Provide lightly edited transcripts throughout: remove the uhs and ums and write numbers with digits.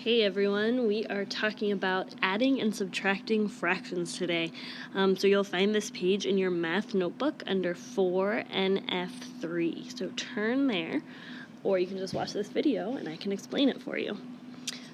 Hey everyone, we are talking about adding and subtracting fractions today. So you'll find this page in your math notebook under 4NF3. So turn there, or you can just watch this video and I can explain it for you.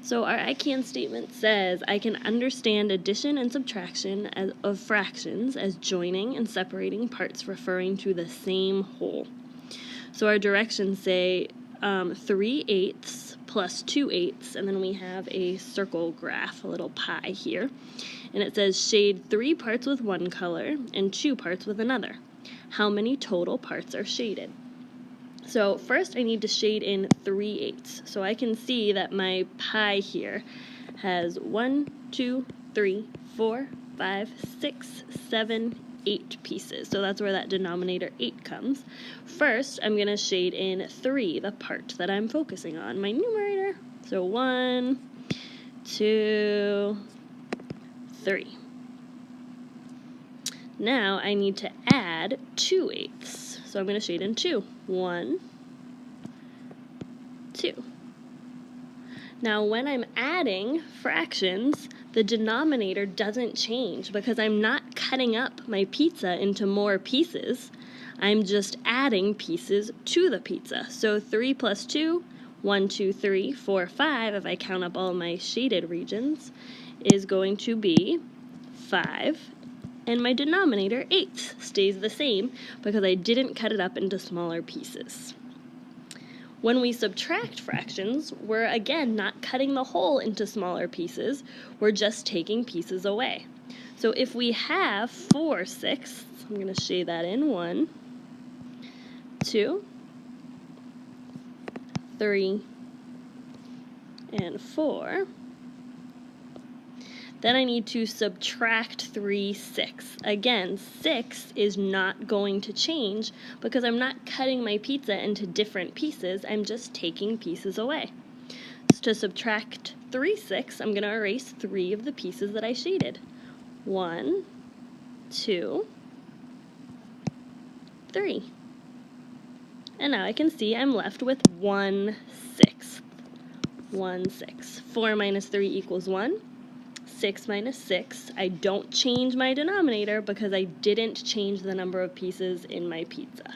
So our I can statement says, I can understand addition and subtraction of fractions as joining and separating parts referring to the same whole. So our directions say 3/8 plus 2/8, and then we have a circle graph, a little pie here. And it says shade 3 parts with one color and 2 parts with another. How many total parts are shaded? So first I need to shade in 3/8. So I can see that my pie here has 1, 2, 3, 4, 5, 6, 7, 8 pieces. So that's where that denominator 8 comes. First, I'm going to shade in 3, the part that I'm focusing on, my numerator. So 1, 2, 3. Now I need to add 2/8. So I'm going to shade in 2. 1, 2. Now when I'm adding fractions, the denominator doesn't change because I'm not cutting up my pizza into more pieces. I'm just adding pieces to the pizza. So 3 plus 2, 1, 2, 3, 4, 5, if I count up all my shaded regions, is going to be 5. And my denominator, 8, stays the same because I didn't cut it up into smaller pieces. When we subtract fractions, we're again not cutting the whole into smaller pieces, we're just taking pieces away. So if we have 4/6, I'm going to shade that in 1, 2, 3, and 4. Then I need to subtract 3/6. Again, 6 is not going to change because I'm not cutting my pizza into different pieces, I'm just taking pieces away. So to subtract 3/6, I'm going to erase 3 of the pieces that I shaded. 1, 2, 3. And now I can see I'm left with 1/6. 1/6. 4 minus 3 equals 1. 6 minus 6. I don't change my denominator because I didn't change the number of pieces in my pizza.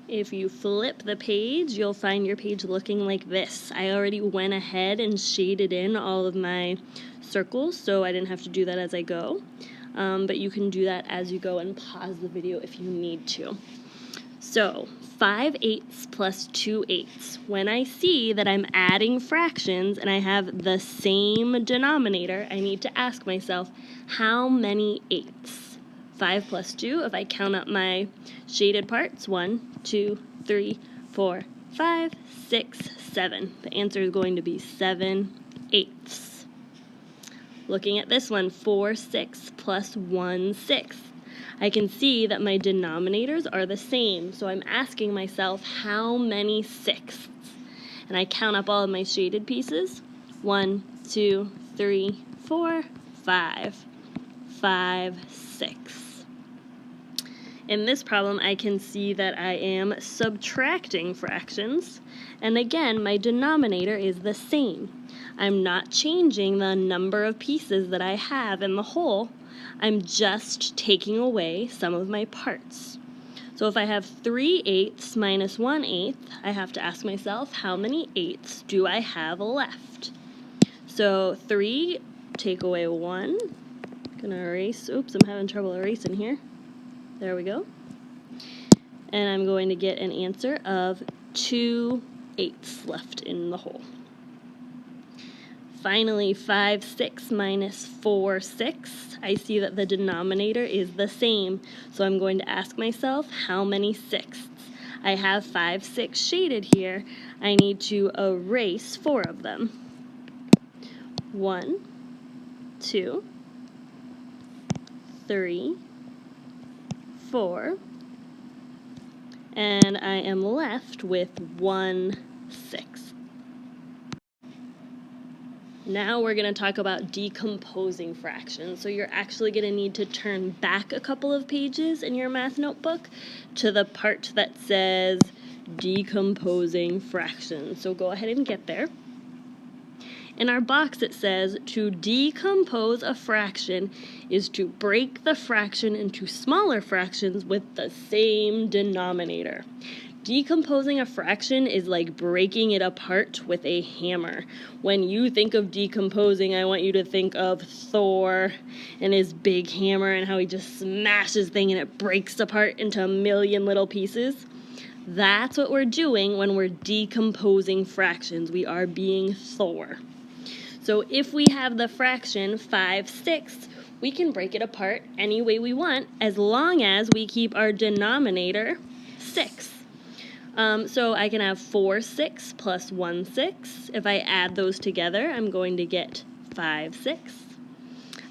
If you flip the page, you'll find your page looking like this. I already went ahead and shaded in all of my circles, so I didn't have to do that as I go. But you can do that as you go and pause the video if you need to. So 5/8 plus 2/8. When I see that I'm adding fractions and I have the same denominator, I need to ask myself, how many 8s? 5 plus 2, if I count up my shaded parts, 1, 2, 3, 4, 5, 6, 7. The answer is going to be 7/8. Looking at this one, 4/6 plus 1/6. I can see that my denominators are the same, so I'm asking myself how many 6ths? And I count up all of my shaded pieces. 1, 2, 3, 4, 5. 5, 6. In this problem, I can see that I am subtracting fractions, and again, my denominator is the same. I'm not changing the number of pieces that I have in the whole. I'm just taking away some of my parts. So if I have 3/8 minus 1/8, I have to ask myself, how many 8s do I have left? So 3, take away 1. Gonna erase, oops, I'm having trouble erasing here. There we go. And I'm going to get an answer of 2/8 left in the whole. Finally, 5/6 minus 4/6. I see that the denominator is the same, so I'm going to ask myself, how many 6ths? I have 5, 6 shaded here. I need to erase 4 of them. 1, 2, 3, 4, and I am left with 1/6. Now we're going to talk about decomposing fractions. So you're actually going to need to turn back a couple of pages in your math notebook to the part that says Decomposing Fractions. So go ahead and get there. In our box it says, to decompose a fraction is to break the fraction into smaller fractions with the same denominator. Decomposing a fraction is like breaking it apart with a hammer. When you think of decomposing, I want you to think of Thor and his big hammer and how he just smashes things and it breaks apart into a million little pieces. That's what we're doing when we're decomposing fractions. We are being Thor. So if we have the fraction 5/6, we can break it apart any way we want as long as we keep our denominator 6. So I can have 4/6 plus 1/6. If I add those together, I'm going to get 5/6.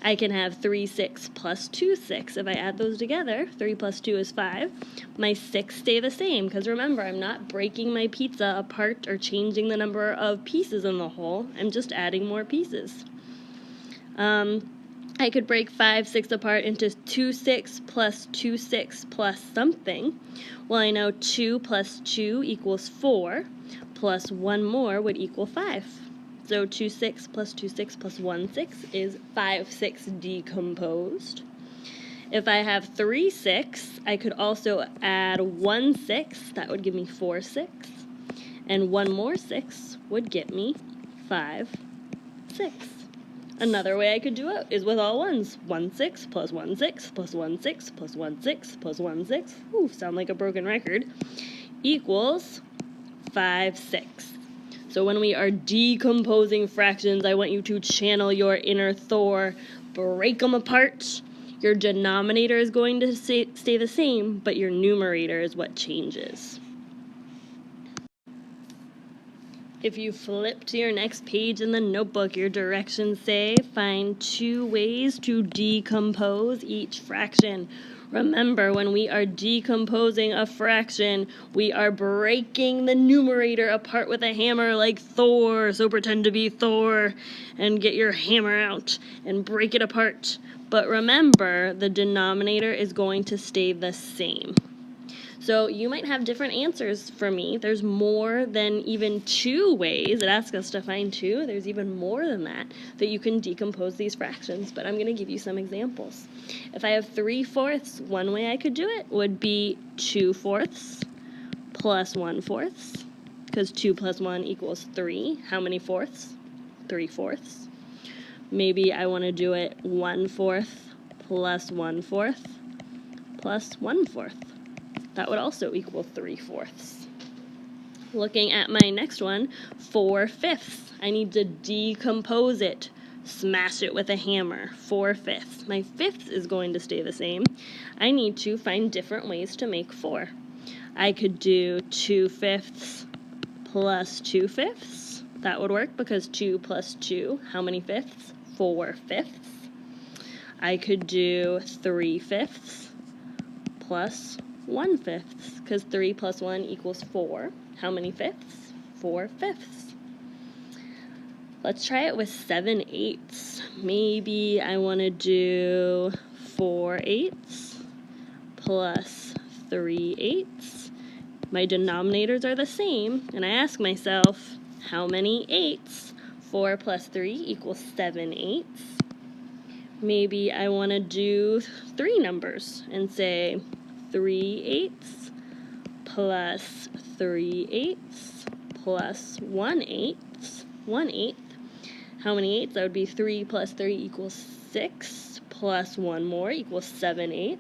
I can have 3/6 plus 2/6. If I add those together, 3 plus 2 is 5. My 6 stay the same, because remember, I'm not breaking my pizza apart or changing the number of pieces in the whole. I'm just adding more pieces. I could break 5/6 apart into 2/6 plus 2/6 plus something. Well, I know 2 plus 2 equals 4, plus 1 more would equal 5. So 2/6 plus 2/6 plus 1/6 is 5/6 decomposed. If I have 3/6, I could also add 1/6, that would give me 4/6. And 1 more 6 would get me 5/6. Another way I could do it is with all ones. 1/6 plus 1/6 plus 1/6 plus 1/6 plus 1/6. Ooh, sound like a broken record. Equals 5/6. So when we are decomposing fractions, I want you to channel your inner Thor, break them apart. Your denominator is going to stay the same, but your numerator is what changes. If you flip to your next page in the notebook, your directions say, find 2 ways to decompose each fraction. Remember, when we are decomposing a fraction, we are breaking the numerator apart with a hammer like Thor. So pretend to be Thor and get your hammer out and break it apart. But remember, the denominator is going to stay the same. So you might have different answers for me. There's more than even 2 ways. It asks us to find 2. There's even more than that you can decompose these fractions, but I'm going to give you some examples. If I have 3/4, one way I could do it would be 2/4 plus 1/4, because 2 plus 1 equals 3. How many fourths? 3/4. Maybe I want to do it 1/4 plus 1/4 plus 1/4. That would also equal 3/4. Looking at my next one, 4/5. I need to decompose it, smash it with a hammer. 4/5. My 5th is going to stay the same. I need to find different ways to make 4. I could do 2/5 plus 2/5. That would work because 2 plus 2, how many fifths? 4/5. I could do 3/5 plus 1/5, because 3 plus 1 equals 4. How many fifths? 4/5. Let's try it with 7/8. Maybe I want to do 4/8 plus 3/8. My denominators are the same, and I ask myself, how many 8s? 4 plus 3 equals 7/8. Maybe I want to do 3 numbers and say 3/8 plus 3/8 plus 1/8. 1/8. How many 8s? That would be 3 plus 3 equals 6 plus 1 more equals 7/8.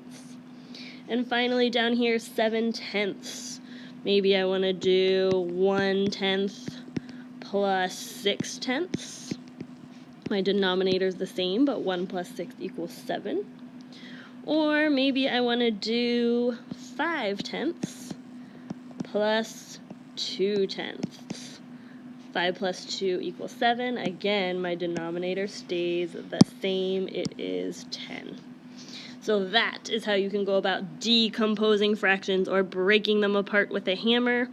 And finally down here, 7/10. Maybe I want to do 1/10 plus 6/10. My denominator is the same, but 1 plus 6 equals 7. Or maybe I want to do 5/10 plus 2/10. 5 plus 2 equals 7. Again, my denominator stays the same. It is 10. So that is how you can go about decomposing fractions or breaking them apart with a hammer.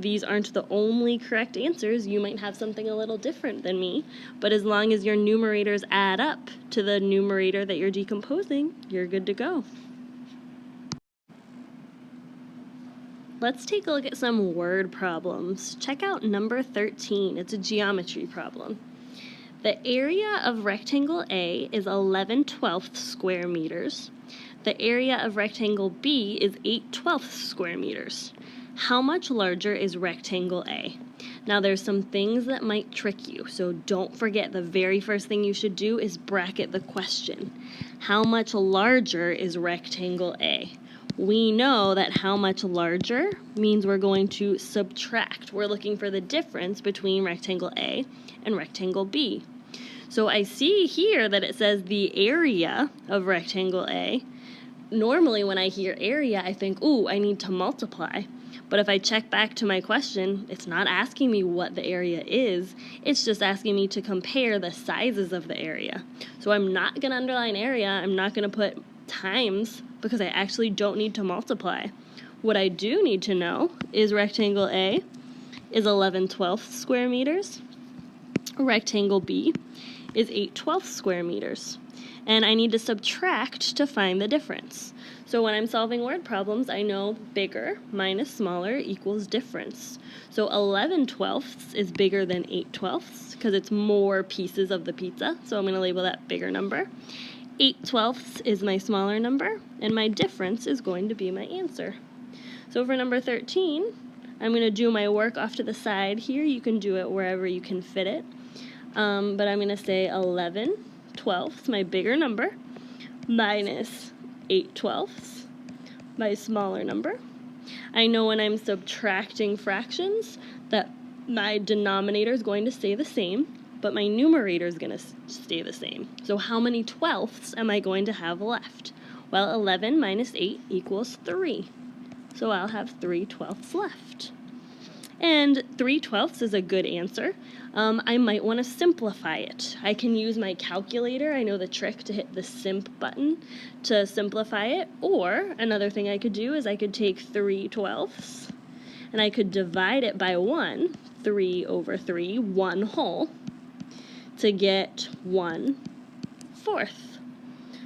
These aren't the only correct answers. You might have something a little different than me, but as long as your numerators add up to the numerator that you're decomposing, you're good to go. let's take a look at some word problems. Check out number 13. It's a geometry problem. The area of rectangle A is 11/12 square meters. The area of rectangle B is 8/12 square meters. How much larger is rectangle A? Now there's some things that might trick you, so don't forget the very first thing you should do is bracket the question. How much larger is rectangle A? We know that how much larger means we're going to subtract. We're looking for the difference between rectangle A and rectangle B. So I see here that it says the area of rectangle A. Normally when I hear area, I think, ooh, I need to multiply. But if I check back to my question, it's not asking me what the area is. It's just asking me to compare the sizes of the area. So I'm not going to underline area. I'm not going to put times because I actually don't need to multiply. What I do need to know is rectangle A is 11/12 square meters. Rectangle B is 8/12 square meters. And I need to subtract to find the difference. So when I'm solving word problems, I know bigger minus smaller equals difference. So 11/12 is bigger than 8/12 because it's more pieces of the pizza. So I'm going to label that bigger number. 8/12 is my smaller number, and my difference is going to be my answer. So for number 13, I'm going to do my work off to the side here. You can do it wherever you can fit it. But I'm going to say 11/12, my bigger number, minus 8/12, my smaller number. I know when I'm subtracting fractions that my denominator is going to stay the same, but my numerator is going to stay the same. So how many twelfths am I going to have left? Well, 11 minus 8 equals 3. So I'll have 3/12 left. And 3/12 is a good answer. I might want to simplify it. I can use my calculator. I know the trick to hit the simp button to simplify it. Or another thing I could do is I could take 3/12 and I could divide it by 1, 3/3, 1 whole, to get 1/4.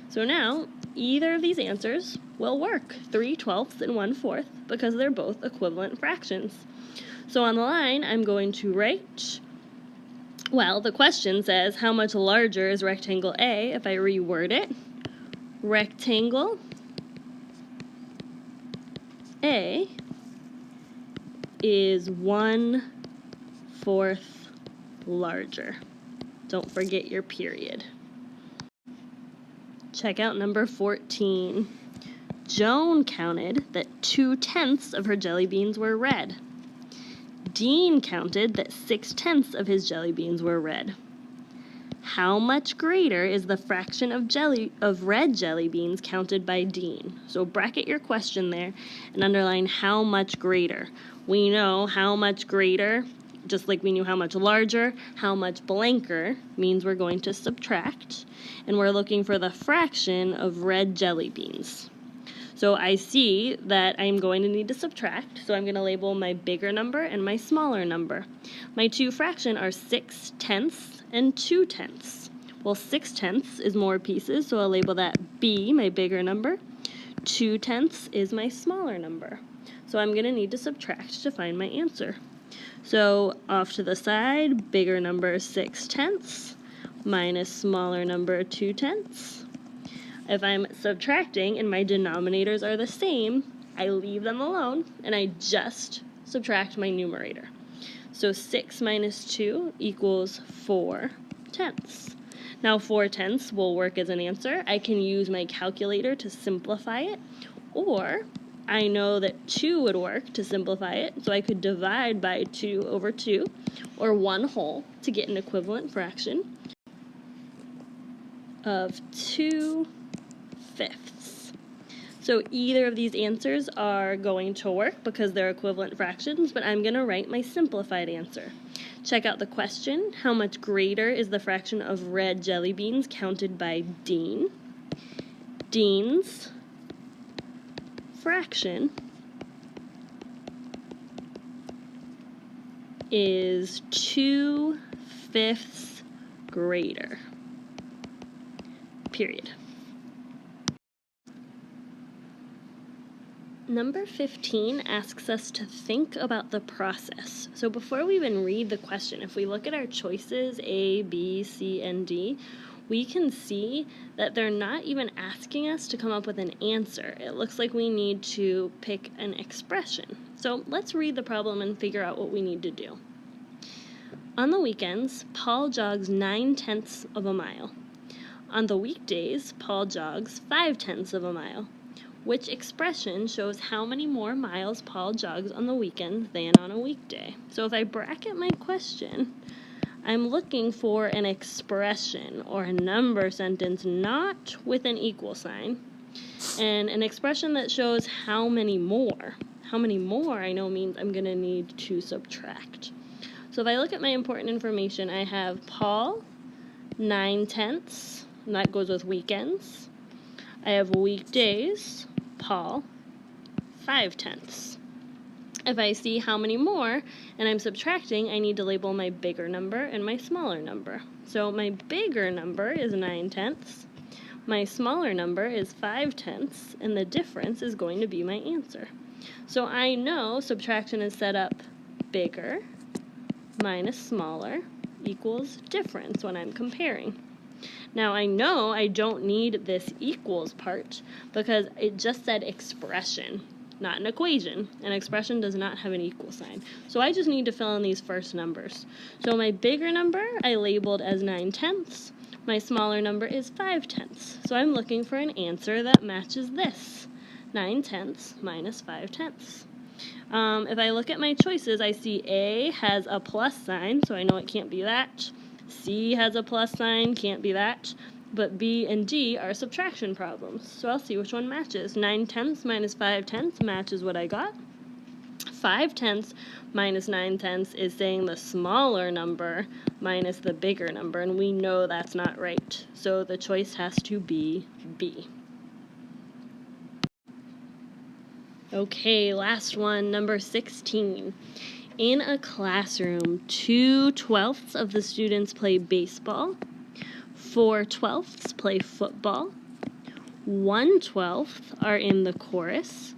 So now either of these answers will work, 3/12 and 1/4, because they're both equivalent fractions. So on the line, I'm going to write, well, the question says, how much larger is rectangle A? If I reword it, rectangle A is 1/4 larger. Don't forget your period. Check out number 14. Joan counted that 2/10 of her jelly beans were red. Dean counted that 6/10 of his jelly beans were red. How much greater is the fraction of red jelly beans counted by Dean? So bracket your question there and underline how much greater. We know how much greater, just like we knew how much larger, how much blanker means we're going to subtract, and we're looking for the fraction of red jelly beans. So I see that I'm going to need to subtract, so I'm going to label my bigger number and my smaller number. My two fractions are 6/10 and 2/10. Well, 6/10 is more pieces, so I'll label that B, my bigger number. 2/10 is my smaller number. So I'm going to need to subtract to find my answer. So off to the side, bigger number 6/10 minus smaller number 2/10. If I'm subtracting and my denominators are the same, I leave them alone and I just subtract my numerator. So 6 minus 2 equals 4/10. Now 4/10 will work as an answer. I can use my calculator to simplify it, or I know that 2 would work to simplify it, so I could divide by 2/2, or 1 whole, to get an equivalent fraction of 2/5. So either of these answers are going to work because they're equivalent fractions, but I'm going to write my simplified answer. Check out the question. How much greater is the fraction of red jelly beans counted by Dean? Dean's fraction is 2/5 greater. Period. Number 15 asks us to think about the process. So before we even read the question, if we look at our choices, A, B, C, and D, we can see that they're not even asking us to come up with an answer. It looks like we need to pick an expression. So let's read the problem and figure out what we need to do. On the weekends, Paul jogs 9/10 of a mile. On the weekdays, Paul jogs 5/10 of a mile. Which expression shows how many more miles Paul jogs on the weekend than on a weekday? So if I bracket my question, I'm looking for an expression or a number sentence not with an equal sign, and an expression that shows how many more. How many more I know means I'm going to need to subtract. So if I look at my important information, I have Paul 9/10, and that goes with weekends. I have weekdays, Paul 5/10. If I see how many more and I'm subtracting, I need to label my bigger number and my smaller number. So my bigger number is 9/10, my smaller number is 5/10, and the difference is going to be my answer. So I know subtraction is set up bigger minus smaller equals difference when I'm comparing. Now I know I don't need this equals part because it just said expression, not an equation. An expression does not have an equal sign. So I just need to fill in these first numbers. So my bigger number I labeled as 9/10. My smaller number is 5/10. So I'm looking for an answer that matches this, 9/10 minus 5/10. If I look at my choices, I see A has a plus sign, so I know it can't be that. C has a plus sign, can't be that, but B and D are subtraction problems, so I'll see which one matches. 9/10 minus 5/10 matches what I got. 5/10 minus 9/10 is saying the smaller number minus the bigger number, and we know that's not right, so the choice has to be B. Okay, last one, number 16. In a classroom, 2/12 of the students play baseball, 4/12 play football, 1/12 are in the chorus,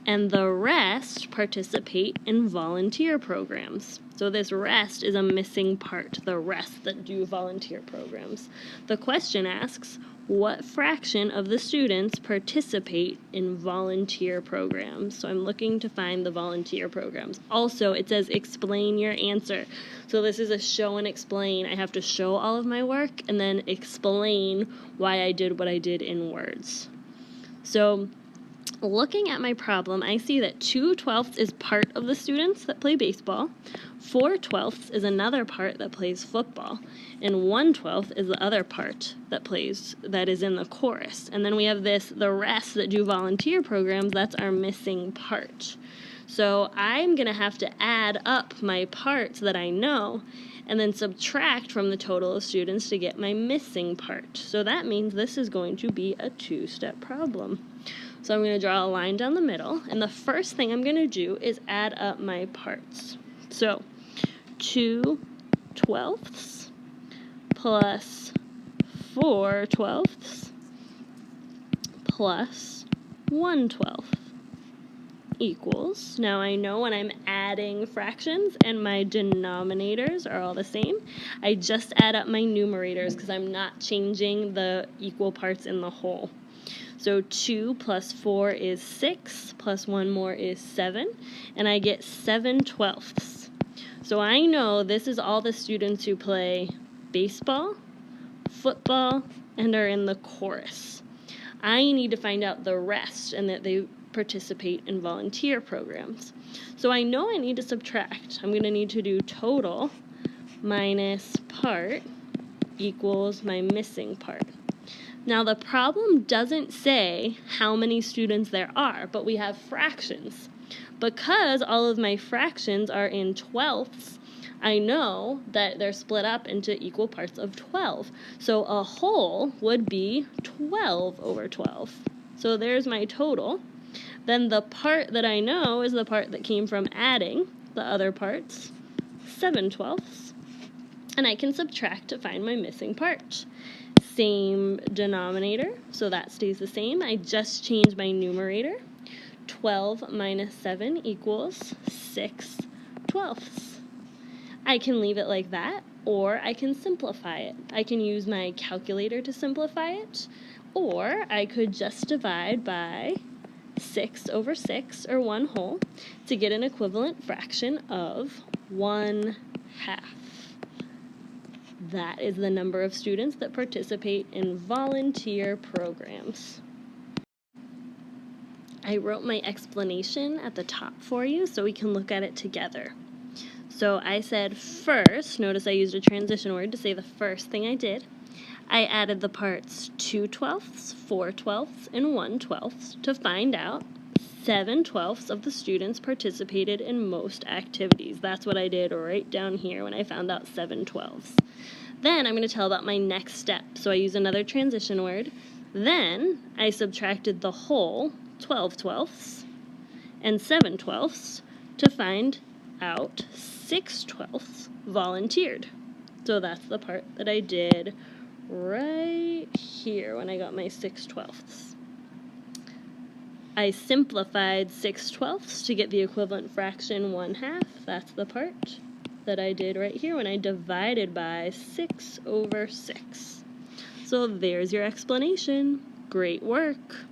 and the rest participate in volunteer programs. So this rest is a missing part, the rest that do volunteer programs. The question asks, what fraction of the students participate in volunteer programs? So I'm looking to find the volunteer programs. Also, it says explain your answer. So this is a show and explain. I have to show all of my work and then explain why I did what I did in words. So looking at my problem, I see that 2/12 is part of the students that play baseball, 4/12 is another part that plays football, and 1/12 is the other part that is in the chorus. And then we have the rest that do volunteer programs, that's our missing part. So I'm going to have to add up my parts that I know and then subtract from the total of students to get my missing part. So that means this is going to be a two-step problem. So I'm going to draw a line down the middle, and the first thing I'm going to do is add up my parts. So 2/12 plus 4/12 plus 1/12 equals, now I know when I'm adding fractions and my denominators are all the same, I just add up my numerators because I'm not changing the equal parts in the whole. So 2 plus 4 is 6, plus 1 more is 7, and I get 7/12. So I know this is all the students who play baseball, football, and are in the chorus. I need to find out the rest and that they participate in volunteer programs. So I know I need to subtract. I'm going to need to do total minus part equals my missing part. Now the problem doesn't say how many students there are, but we have fractions. Because all of my fractions are in 12ths, I know that they're split up into equal parts of 12. So a whole would be 12/12. So there's my total. Then the part that I know is the part that came from adding the other parts, 7/12. And I can subtract to find my missing part. Same denominator, so that stays the same. I just changed my numerator. 12 minus 7 equals 6/12. I can leave it like that, or I can simplify it. I can use my calculator to simplify it, or I could just divide by 6/6, or 1/2, to get an equivalent fraction of 1/2. That is the number of students that participate in volunteer programs. I wrote my explanation at the top for you so we can look at it together. So I said first, notice I used a transition word to say the first thing I did. I added the parts 2/12, 4/12, and 1/12 to find out 7/12 of the students participated in most activities. That's what I did right down here when I found out 7/12. Then I'm going to tell about my next step. So I use another transition word. Then I subtracted the whole 12/12 and 7/12 to find out 6/12 volunteered. So that's the part that I did right here when I got my 6/12. I simplified 6/12 to get the equivalent fraction 1/2. That's the part that I did right here when I divided by 6/6. So there's your explanation. Great work.